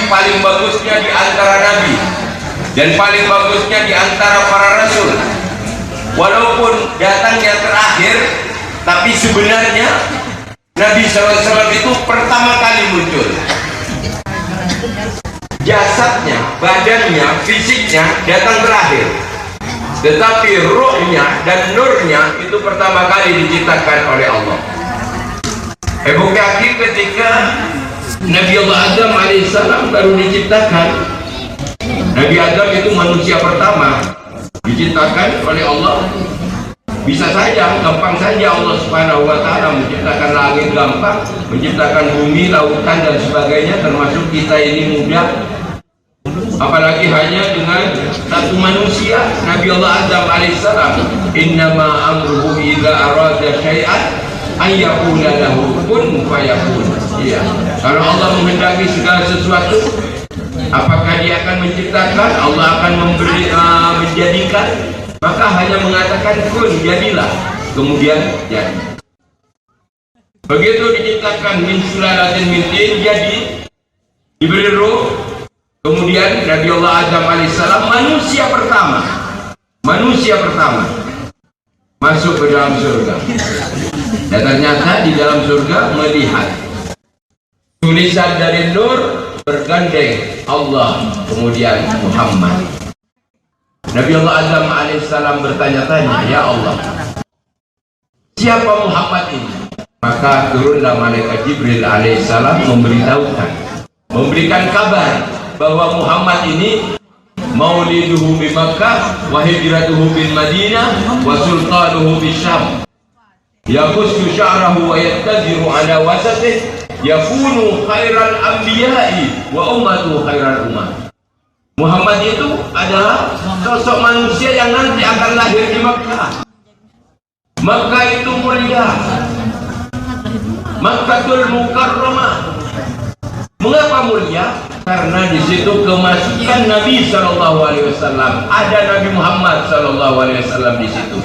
paling bagusnya di antara nabi dan paling bagusnya di antara para rasul. Walaupun datangnya terakhir, tapi sebenarnya Nabi SAW itu pertama kali muncul. Jasadnya, badannya, fisiknya datang terakhir, tetapi ruhnya dan nurnya itu pertama kali diciptakan oleh Allah. Kaki ketika Nabi Allah Adam alaihissalam baru diciptakan. Nabi Adam itu manusia pertama diciptakan oleh Allah. Bisa saja, gampang saja Allah Subhanahu wa Ta'ala menciptakan langit gampang, menciptakan bumi, lautan dan sebagainya, termasuk kita ini mudah. Apalagi hanya dengan satu manusia, Nabi Allah Adam alaihissalam. Innama amruhu idza arada syai'an ayyaqula lahu kun fayakun. Iya. Kalau Allah menghendaki segala sesuatu, apakah dia akan menciptakan? Allah akan menjadikan. Maka hanya mengatakan kun, jadilah, kemudian jadi. Begitu diciptakan min sulalatin min tin, jadi diberi ruh. Kemudian Nabi Allah Adam alaihissalam manusia pertama masuk ke dalam surga. Dan ternyata di dalam surga melihat tulisan dari nur bergandeng Allah, kemudian Muhammad. Nabi Allah Adam alaihissalam bertanya-tanya, ya Allah, siapa Muhammad ini? Maka turunlah malaikat Jibril alaihissalam memberikan kabar bahwa Muhammad ini mauliduhu bi Makkah wa hijratuhu bil Madinah wa sultanuhu bi Syam. Yaqussu sya'rahu wa yattaziru ala wasatih yakunu khairal anbiya'i wa ummatuhu khairal ummah. Muhammad itu adalah sosok manusia yang nanti akan lahir di Makkah. Makkah itu mulia, Makkatul Mukarramah. Mengapa mulia? Karena di situ kemasukan Nabi SAW. Ada Nabi Muhammad SAW di situ.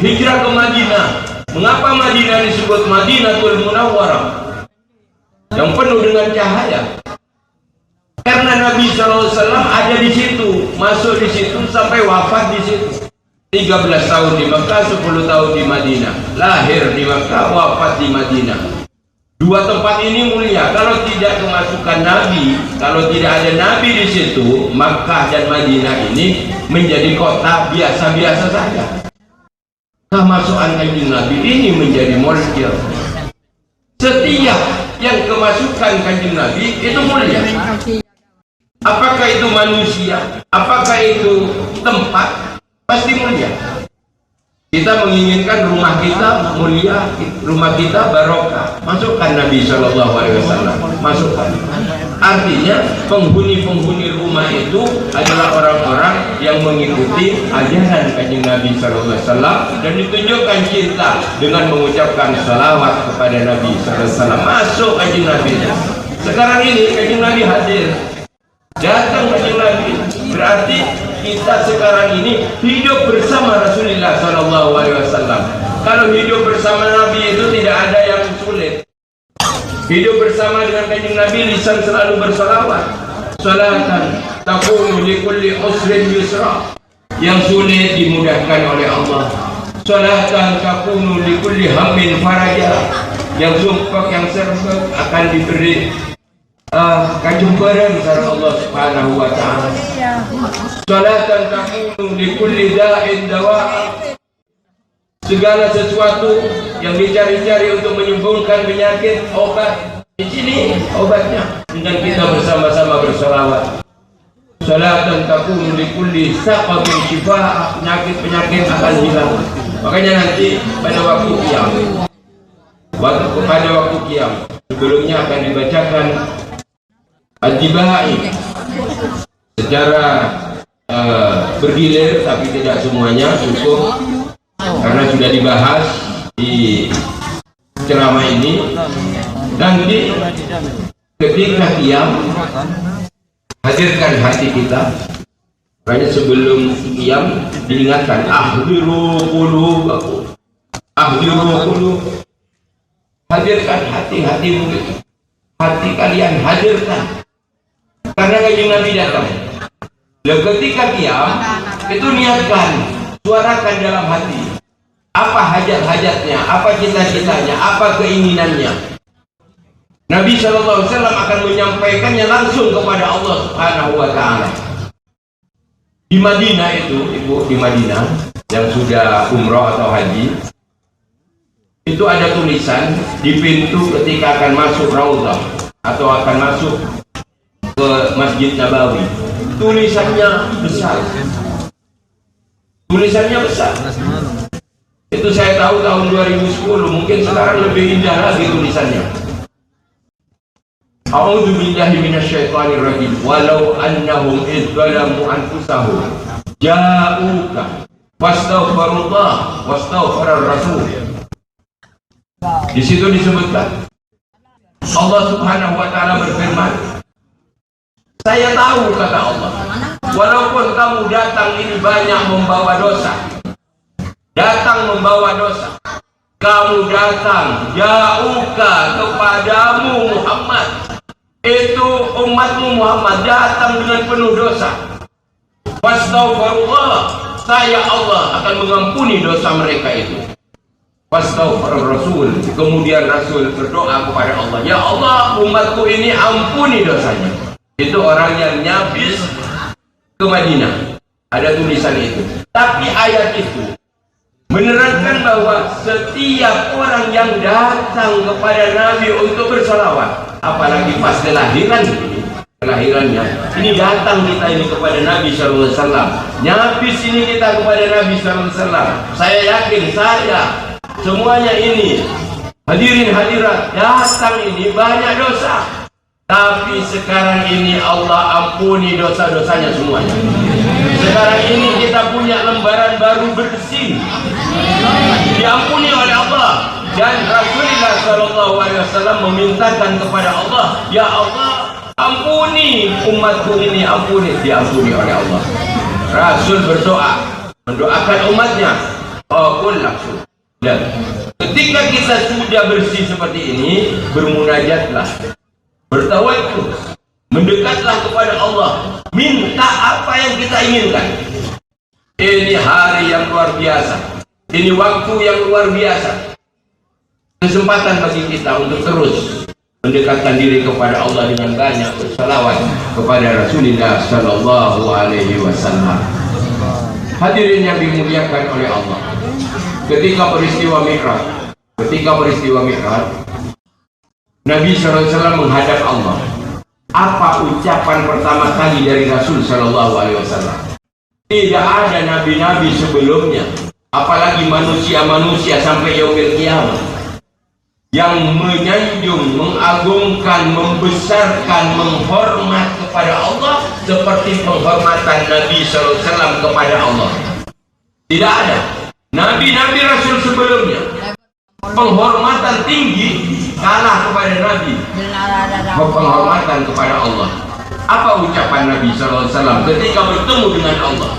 Hijrah ke Madinah. Mengapa Madinah disebut Madinatul Munawwarah, yang penuh dengan cahaya? Karena Nabi SAW ada di situ, masuk di situ sampai wafat di situ. 13 tahun di Mekah, 10 tahun di Madinah. Lahir di Mekah, wafat di Madinah. Dua tempat ini mulia. Kalau tidak kemasukan Nabi, kalau tidak ada Nabi di situ, Makkah dan Madinah ini menjadi kota biasa-biasa saja. Kemasukan Kanjeng Nabi ini menjadi mulia. Setiap yang kemasukan Kanjeng Nabi itu mulia. Apakah itu manusia, apakah itu tempat, pasti mulia. Kita menginginkan rumah kita mulia, rumah kita barokah. Masukkan Nabi SAW, masukkan. Artinya penghuni-penghuni rumah itu adalah orang-orang yang mengikuti ajaran Kanjeng Nabi SAW dan ditunjukkan cinta dengan mengucapkan salawat kepada Nabi SAW. Masuk Kanjeng Nabi. Sekarang ini Kanjeng Nabi hadir, datang Kanjeng Nabi, berarti kita sekarang ini hidup bersama Rasulullah SAW. Kalau hidup bersama Nabi itu tidak ada yang sulit. Hidup bersama dengan Kanjeng Nabi, lisan selalu bersalawat. Salatan takunu li kulli usrin yusra, yang sulit dimudahkan oleh Allah. Salatan takunu li kulli hammin faraja, yang sumpah, yang serba akan diberi kejumparaan karena Allah Subhanahu wa Ta'ala. Salatan takunu li kulli da'in dawa, segala sesuatu yang dicari-cari untuk menyembuhkan penyakit, obat di sini obatnya, dengan kita bersama-sama bersalawat. Salatan takunu li kulli saqatin shifaa, penyakit-penyakit akan hilang. Makanya nanti pada waktu kiam, sebelumnya akan dibacakan Ad-Dibahai secara bergilir, tapi tidak semuanya cukup karena sudah dibahas di ceramah ini. Nanti ketika qiyam, hadirkan hati kita. Makanya sebelum qiyam diingatkan, ahdiru qulubakum, hadirkan hati-hatimu, hati kalian hadirkan. Karena kanjeng Nabi datang. Dan ketika qiyam, itu niatkan, suarakan dalam hati. Apa hajat-hajatnya, apa cita-citanya, apa keinginannya. Nabi SAW akan menyampaikannya langsung kepada Allah Subhanahu wa Ta'ala. Di Madinah itu, ibu, di Madinah yang sudah umroh atau haji, itu ada tulisan di pintu ketika akan masuk Raudhah atau akan masuk ke Masjid Nabawi. Tulisannya besar. Tulisannya besar. Itu saya tahu tahun 2010, mungkin sekarang lebih indah lagi tulisannya. A'udzu billahi minasyaitonir rajim. Walau annahum idz zalamu anfusahum ja'uka wastaghfirullah wastaghfirar rasul. Di situ disebutkan Allah Subhanahu wa Ta'ala berfirman, saya tahu, kata Allah, walaupun kamu datang ini banyak membawa dosa, kamu datang ja'uka kepadamu Muhammad, itu umatmu Muhammad datang dengan penuh dosa. Wastaghfirullah, saya Allah akan mengampuni dosa mereka itu. Wastaghfirur rasul, kemudian Rasul berdoa kepada Allah, ya Allah, umatku ini ampuni dosanya. Itu orang yang nyabis ke Madinah. Ada tulisan itu. Tapi ayat itu menerangkan bahwa setiap orang yang datang kepada Nabi untuk bersalawat, apalagi pas kelahirannya, ini datang kita ini kepada Nabi SAW, nyabis ini kita kepada Nabi SAW. Saya yakin, semuanya ini hadirin hadirat datang ini banyak dosa, tapi sekarang ini Allah ampuni dosa-dosanya semuanya. Sekarang ini kita punya lembaran baru bersih, diampuni oleh Allah. Dan Rasulullah SAW memintakan kepada Allah, ya Allah, ampuni umatku ini, diampuni oleh Allah. Rasul berdoa, mendoakan umatnya, pun langsung. Dan ketika kita sudah bersih seperti ini, bermunajatlah, bertawakkul, mendekatlah kepada Allah, minta apa yang kita inginkan. Ini hari yang luar biasa, ini waktu yang luar biasa, kesempatan bagi kita untuk terus mendekatkan diri kepada Allah dengan banyak bersalawat kepada Rasulullah Sallallahu Alaihi Wasallam. Hadirin yang dimuliakan oleh Allah, ketika peristiwa Mi'raj, Nabi SAW menghadap Allah. Apa ucapan pertama kali dari Rasul Sallallahu Alaihi Wasallam? Tidak ada nabi-nabi sebelumnya, apalagi manusia-manusia sampai yaumil qiyamah, yang menyanjung, mengagungkan, membesarkan, menghormat kepada Allah seperti penghormatan Nabi SAW kepada Allah. Tidak ada nabi-nabi Rasul sebelumnya penghormatan tinggi kalah kepada Nabi penghormatan kepada Allah. Apa ucapan Nabi SAW ketika bertemu dengan Allah?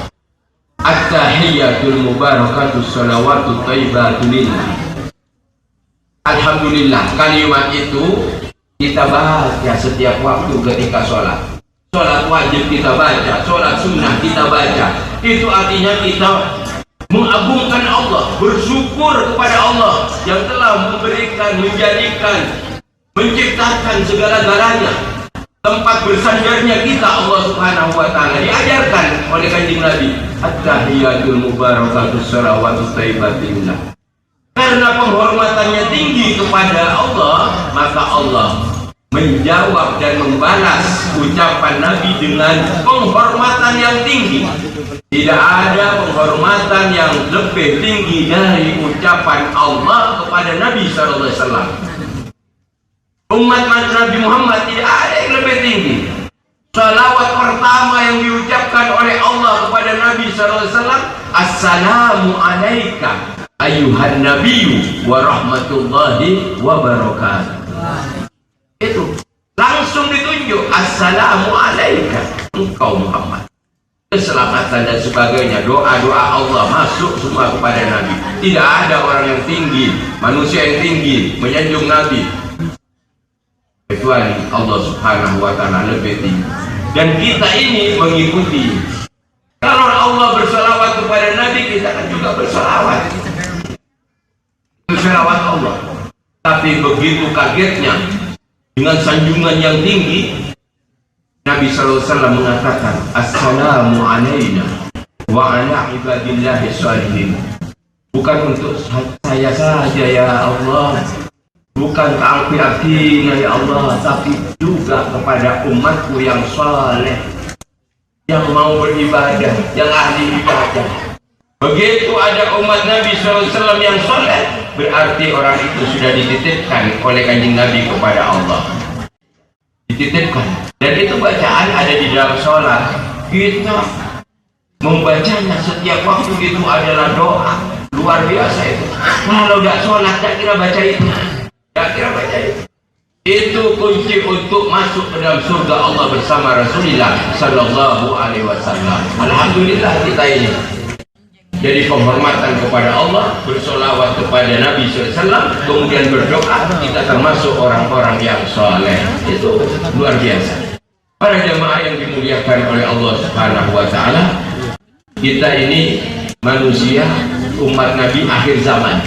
At-tahiyyatul mubarakatus salawatut thayyibatu lillah. Alhamdulillah, kalimat itu kita baca setiap waktu ketika sholat. Sholat wajib kita baca, sholat sunnah kita baca. Itu artinya kita mengagungkan Allah, bersyukur kepada Allah yang telah memberikan, menjadikan, menciptakan segala-galanya. Tempat bersandarnya kita Allah Subhanahu wa Ta'ala, diajarkan oleh kanjeng Nabi. At-tahiyyatul mubarakatus salawatut thayyibatu lillah. Karena penghormatannya tinggi kepada Allah, maka Allah menjawab dan membalas ucapan Nabi dengan penghormatan yang tinggi. Tidak ada penghormatan yang lebih tinggi dari ucapan Allah kepada Nabi SAW. Umat Nabi Muhammad tidak ada yang lebih tinggi. Salawat pertama yang diucapkan oleh Allah kepada Nabi SAW, Assalamu alaika ayuhan nabiyyu wa rahmatullahi wa barakatuh. Itu langsung ditunjuk, Assalamu alaika, engkau Muhammad. Keselamatan dan sebagainya, doa-doa Allah masuk semua kepada Nabi. Tidak ada orang yang tinggi, manusia yang tinggi menyanjung Nabi kecuali Allah Subhanahu wa Ta'ala lebih tinggi. dan kita ini mengikuti. Kalau Allah berselawat kepada Nabi, kita kan juga berselawat. Berselawat Allah. Tapi begitu kagetnya dengan sanjungan yang tinggi, Nabi SAW mengatakan, Assalamu alaina wa ala ibadillahi sholihin. Bukan untuk saya saja ya Allah, bukan keakhir-akhirnya ya Allah, tapi juga kepada umatku yang saleh, yang mau beribadah, yang ahli ibadah. Begitu ada umat Nabi SAW yang saleh, berarti orang itu sudah dititipkan oleh Kanjeng Nabi kepada Allah. Dititipkan. Dan itu bacaan ada di dalam sholat. Kita membacanya setiap waktu itu adalah doa. Luar biasa itu. Kalau tidak sholat, tak kira baca itu. Tak kira baca itu. Itu kunci untuk masuk ke dalam surga Allah bersama Rasulullah Sallallahu Alaihi Wasallam. Alhamdulillah kita ini jadi penghormatan kepada Allah, bersolawat kepada Nabi SAW, kemudian berdoa, kita termasuk orang-orang yang soleh. Itu luar biasa. Para jemaah yang dimuliakan oleh Allah Subhanahu Wa Taala, kita ini manusia umat Nabi akhir zaman.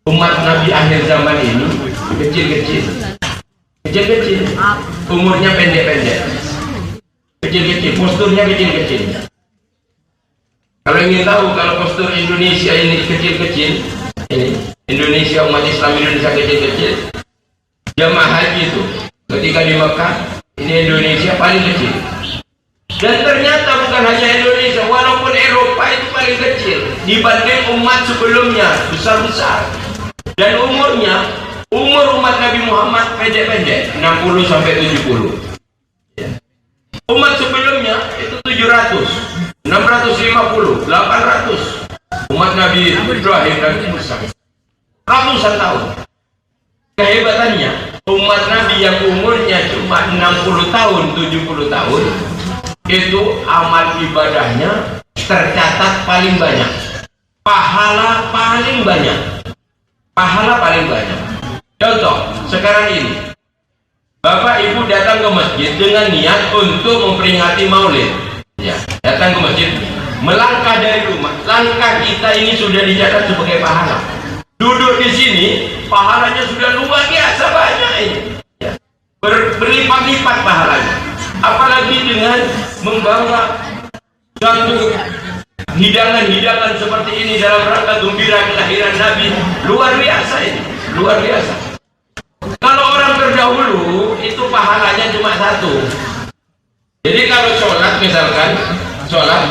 Umat Nabi akhir zaman ini kecil-kecil, umurnya pendek-pendek, kecil-kecil, posturnya kecil-kecil. Kalau ingin tahu kalau postur Indonesia ini kecil-kecil, ini Indonesia, umat Islam Indonesia kecil-kecil, jamaah haji itu ketika di Mekah, ini Indonesia paling kecil. Dan ternyata bukan hanya Indonesia, walaupun Eropa itu paling kecil dibanding umat sebelumnya, besar-besar. Dan umurnya, umur umat Nabi Muhammad pendek-pendek, 60 sampai 70. Umat sebelumnya itu 700, 650, 800. Umat Nabi Ibrahim dan Musa ratusan tahun. Kehebatannya, umat Nabi yang umurnya cuma 60 tahun, 70 tahun, itu amal ibadahnya tercatat paling banyak, pahala paling banyak, pahala paling banyak. Contoh, sekarang ini Bapak Ibu datang ke masjid dengan niat untuk memperingati Maulid. Ya, datang ke masjid, melangkah dari rumah, langkah kita ini sudah dicatat sebagai pahala. Duduk di sini, pahalanya sudah luar biasa banyak ini. Ya, berlipat-lipat pahalanya. Apalagi dengan membawa satu hidangan-hidangan seperti ini dalam rangka gembira kelahiran Nabi, luar biasa ini, luar biasa. Kalau orang terdahulu itu pahalanya cuma satu. Jadi kalau sholat misalkan, sholat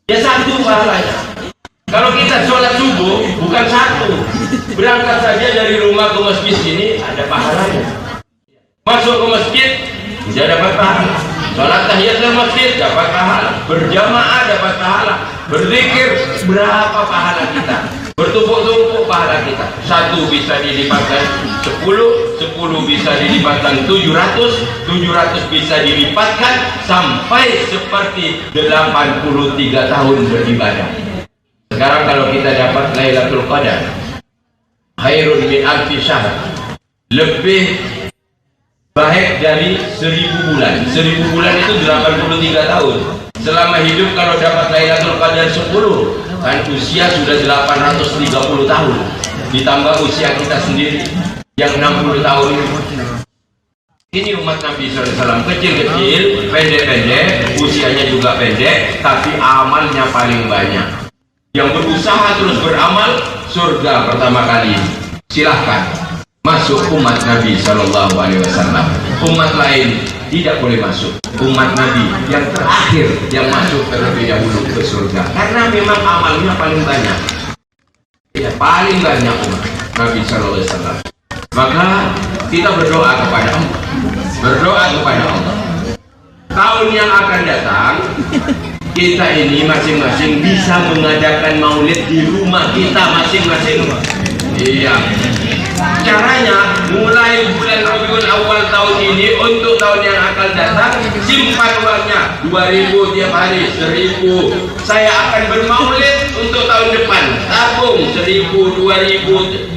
ya satu pahalanya. Kalau kita sholat subuh bukan satu, berangkat saja dari rumah ke masjid sini ada pahalanya. Masuk ke masjid sudah dapat pahala. Sholat tahiyatul masjid dapat pahala. Berjamaah dapat pahala. Berzikir berapa pahala kita? Bertumpuk-tumpuk pahala kita. Satu bisa dilipatkan 10, 10 bisa dilipatkan 700, 700 bisa dilipatkan sampai seperti 83 tahun beribadah. Sekarang kalau kita dapat Lailatul Qadar, khairun min alfi syahr, lebih baik dari 1000 bulan. 1000 bulan itu 83 tahun. Selama hidup kalau dapat Lailatul Qadar 10, kan usia sudah 830 tahun. Ditambah usia kita sendiri yang 60 tahun. Ini umat Nabi SAW kecil-kecil, pendek-pendek, usianya juga pendek, tapi amalnya paling banyak. Yang berusaha terus beramal, surga pertama kali. Silahkan masuk umat Nabi Sallallahu Alaihi Wasallam. Umat lain tidak boleh masuk. Umat Nabi yang terakhir yang masuk terlebih dahulu ke surga, karena memang amalnya paling banyak. Ya, paling banyak umat Nabi Sallallahu Alaihi Wasallam. Maka kita berdoa kepada Allah, berdoa kepada Allah. Tahun yang akan datang, kita ini masing-masing bisa mengadakan maulid di rumah kita masing-masing. Iya. Caranya mulai bulan Rabiul Awal tahun ini untuk tahun yang akan datang, simpan uangnya 2000 tiap hari, 1000. Saya akan bermaulid untuk tahun depan, tabung 1000, 2000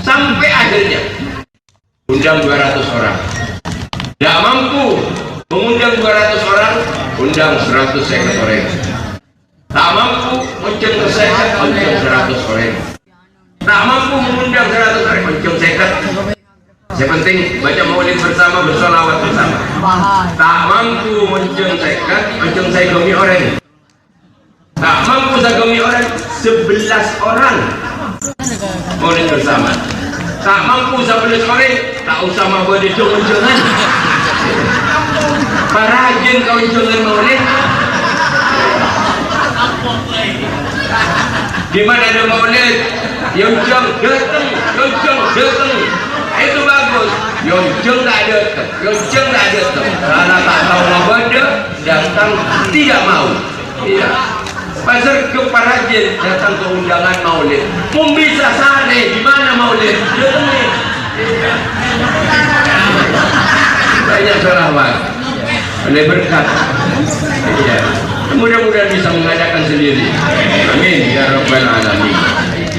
sampai akhirnya. Undang 200 orang. Tidak mampu mengundang 200 orang, undang 100 orang. Tak mampu menceng 100 orang. Tak mampu mengundang 100 orang, menceng 50. Yang penting baca maulid bersama, bersolawat bersama. Tak mampu menceng 50 orang. Tak mampu sagami orang, 11 orang maulid bersama. Tak mampu 11 orang, tak usah mampu ada cong-congan. Parajin kau congan maulid. Di mana ada maulid, yoncong datang, itu bagus. Yoncong tak datang. Karena tak tahu apa datang tidak mau. Tidak. Pasar ke Parajin datang ke undangan maulid. Bisa sare di mana maulid? Banyak sholawat, oleh berkat. Ya. Mudah-mudahan bisa mengadakan sendiri. Amin ya rabbal alamin.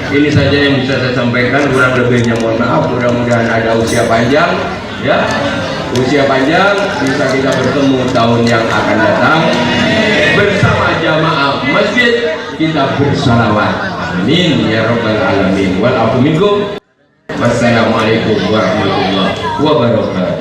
Ini saja yang bisa saya sampaikan. Kurang lebihnya mohon maaf. Mudah-mudahan ada usia panjang, ya. Usia panjang bisa kita bertemu tahun yang akan datang bersama jamaah masjid kita bersalawat. Amin ya rabbal alamin. Wal afu minkum. Wassalamualaikum warahmatullahi wabarakatuh.